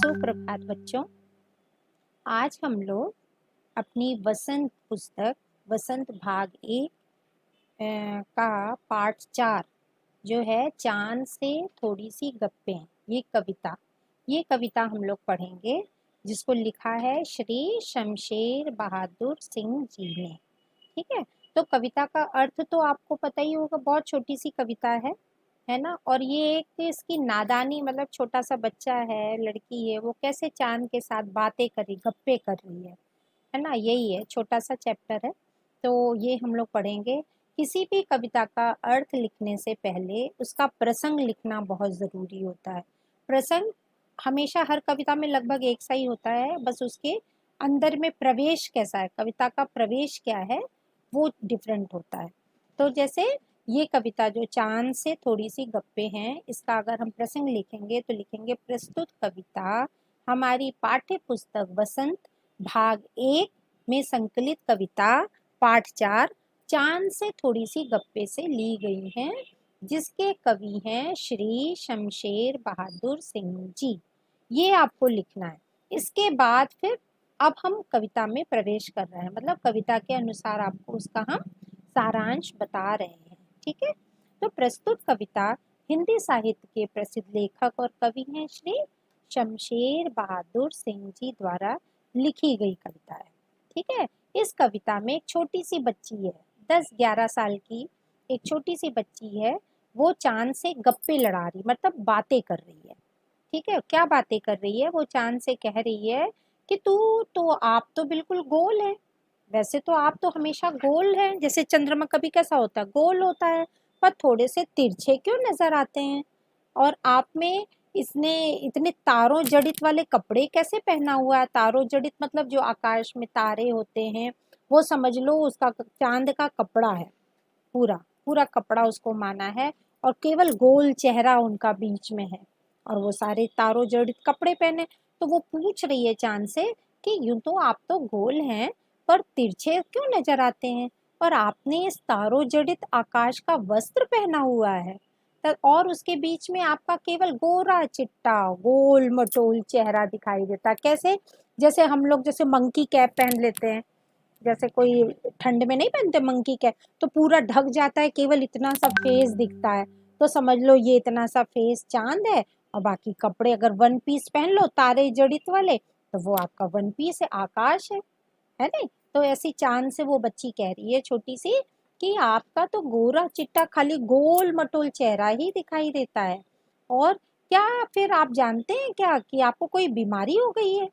सुप्रभात बच्चों। आज हम लोग अपनी वसंत पुस्तक वसंत भाग एक का पार्ट 4 जो है चांद से थोड़ी सी गप्पें, ये कविता हम लोग पढ़ेंगे, जिसको लिखा है श्री शमशेर बहादुर सिंह जी ने। ठीक है, तो कविता का अर्थ तो आपको पता ही होगा, बहुत छोटी सी कविता है ना। और ये एक इसकी नादानी, मतलब छोटा सा बच्चा है, लड़की है, वो कैसे चांद के साथ बातें कर रही, गप्पे कर रही है ना। यही है, छोटा सा चैप्टर है, तो ये हम लोग पढ़ेंगे। किसी भी कविता का अर्थ लिखने से पहले उसका प्रसंग लिखना बहुत ज़रूरी होता है। प्रसंग हमेशा हर कविता में लगभग एक सा ही होता है, बस उसके अंदर में प्रवेश कैसा है, कविता का प्रवेश क्या है, वो डिफरेंट होता है। तो जैसे ये कविता जो चांद से थोड़ी सी गप्पे हैं, इसका अगर हम प्रसंग लिखेंगे तो लिखेंगे प्रस्तुत कविता हमारी पाठ्य पुस्तक वसंत भाग 1 में संकलित कविता पाठ 4 चांद से थोड़ी सी गप्पे से ली गई हैं, जिसके कवि हैं श्री शमशेर बहादुर सिंह जी। ये आपको लिखना है। इसके बाद फिर अब हम कविता में प्रवेश कर रहे हैं, मतलब कविता के अनुसार आपको उसका हम सारांश बता रहे हैं। ठीक है, तो प्रस्तुत कविता हिंदी साहित्य के प्रसिद्ध लेखक और कवि हैं श्री शमशेर बहादुर सिंह जी द्वारा लिखी गई कविता है। ठीक है, इस कविता में एक छोटी सी बच्ची है, 10-11 साल की एक छोटी सी बच्ची है, वो चांद से गप्पे लड़ा रही, मतलब बातें कर रही है। ठीक है, क्या बातें कर रही है, वो चांद से कह रही है कि तू तो, आप तो बिल्कुल गोल है, वैसे तो आप तो हमेशा गोल हैं, जैसे चंद्रमा कभी कैसा होता है, गोल होता है, पर थोड़े से तिरछे क्यों नजर आते हैं। और आप में इसने इतने तारों जड़ित वाले कपड़े कैसे पहना हुआ है। तारों जड़ित मतलब जो आकाश में तारे होते हैं, वो समझ लो उसका चांद का कपड़ा है, पूरा पूरा कपड़ा उसको माना है, और केवल गोल चेहरा उनका बीच में है, और वो सारे तारों जड़ित कपड़े पहने। तो वो पूछ रही है चांद से कि यूं तो आप तो गोल हैं, पर तिरछे क्यों नजर आते हैं, और आपने इस तारों जड़ित आकाश का वस्त्र पहना हुआ है, और उसके बीच में आपका केवल गोरा चिट्टा गोल मटोल चेहरा दिखाई देता। कैसे, जैसे हम लोग जैसे मंकी कैप पहन लेते हैं, जैसे कोई ठंड में नहीं पहनते मंकी कैप, तो पूरा ढक जाता है, केवल इतना सा फेस दिखता है, तो समझ लो ये इतना सा फेस चांद है, और बाकी कपड़े अगर वन पीस पहन लो तारे जड़ित वाले, तो वो आपका वन पीस है, आकाश है नहीं। तो ऐसी चांद से वो बच्ची कह रही है छोटी सी कि आपका तो गोरा चिट्टा खाली गोल मटोल चेहरा ही दिखाई देता है, और क्या फिर आप जानते हैं क्या कि आपको कोई बीमारी हो गई है।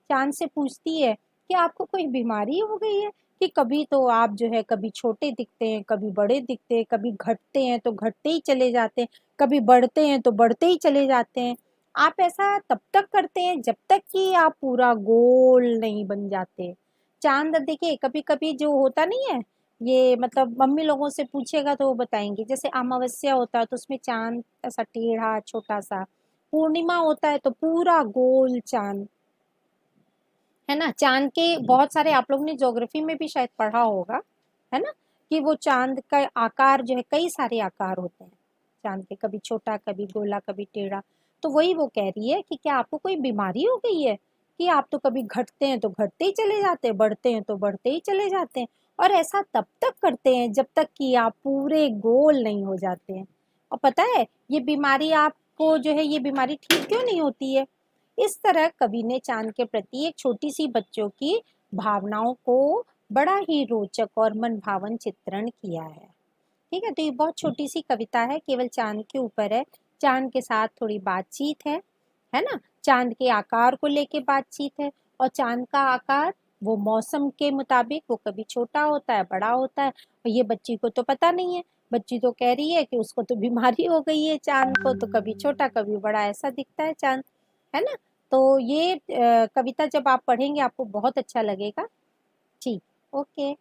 चांद से पूछती है कि आपको कोई बीमारी हो गई है, कि कभी तो आप जो है कभी छोटे दिखते हैं, कभी बड़े दिखते हैं, कभी घटते हैं तो घटते ही चले जाते हैं, कभी बढ़ते हैं तो बढ़ते ही चले जाते हैं। आप ऐसा तब तक करते हैं जब तक कि आप पूरा गोल नहीं बन जाते। चांद देखिए कभी कभी जो होता नहीं है, ये मतलब मम्मी लोगों से पूछेगा तो वो बताएंगे, जैसे अमावस्या होता है तो उसमें चांद ऐसा टेढ़ा छोटा सा, पूर्णिमा होता है तो पूरा गोल चांद, है ना। चांद के बहुत सारे, आप लोग ने ज्योग्राफी में भी शायद पढ़ा होगा, है ना, कि वो चांद का आकार जो है, कई सारे आकार होते हैं चांद के, कभी छोटा कभी गोला कभी टेढ़ा। तो वही वो कह रही है कि क्या आपको कोई बीमारी हो गई है, कि आप तो कभी घटते हैं तो घटते ही चले जाते हैं, बढ़ते हैं तो बढ़ते ही चले जाते हैं, और ऐसा तब तक करते हैं जब तक कि आप पूरे गोल नहीं हो जाते हैं। और पता है ये बीमारी आपको जो है, ये बीमारी ठीक क्यों नहीं होती है। इस तरह कवि ने चांद के प्रति एक छोटी सी बच्चों की भावनाओं को बड़ा ही रोचक और मनभावन चित्रण किया है। ठीक है, तो ये बहुत छोटी सी कविता है, केवल चांद के ऊपर है, चांद के साथ थोड़ी बातचीत है ना, चांद के आकार को लेके बातचीत है, और चांद का आकार वो मौसम के मुताबिक वो कभी छोटा होता है बड़ा होता है, और ये बच्ची को तो पता नहीं है, बच्ची तो कह रही है कि उसको तो बीमारी हो गई है, चांद को तो कभी छोटा कभी बड़ा ऐसा दिखता है चांद, है ना। तो ये कविता जब आप पढ़ेंगे आपको बहुत अच्छा लगेगा। ठीक, ओके।